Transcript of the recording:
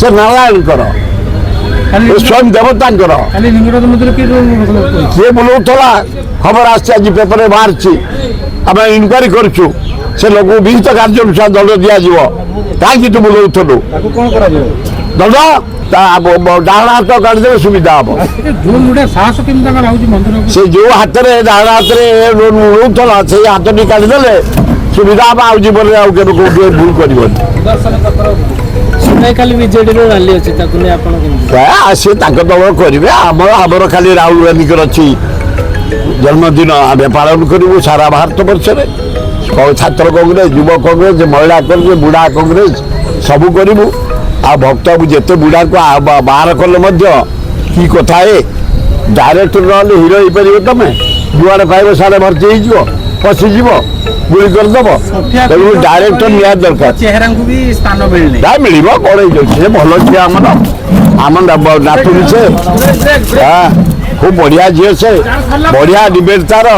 से नारायणकर स्वयं देवतांकर किए बुलाऊला खबर आज पेपर बाहर आम इनक्वारी करुँ से लोक विहित कार्यानुसार दंड दिज्व कहीं तू बुलाऊलु दंड डाण हाथ काटिदे सुविधा हम से जो हाथ में डाण हाथ में बुलाऊला से हाथ टी काटिदे सुविधा हम आज जीवन में आगे भूल कर सी दल करेंगे आमर खाली राहुल गांधी अच्छी जन्मदिन आम पालन करूँ सारा भारत वर्ष में छात्र कांग्रेस युव कांग्रेस महिला कांग्रेस बुढ़ा कांग्रेस सबू करूँ आ भक्त जिते बुढ़ा को बाहर कले कि कथा है डायरेक्ट ना हिरो हो पार तुम जुआड़े पाइब सारे भर्ती हो पशिज गुली करदेव तेणु डायरेक्टर निया दरकार चेहरा को भी स्थान मिलने मिल कौन भल झी आम नातुनी से खूब बढ़िया झी से बढ़िया डिबेट तार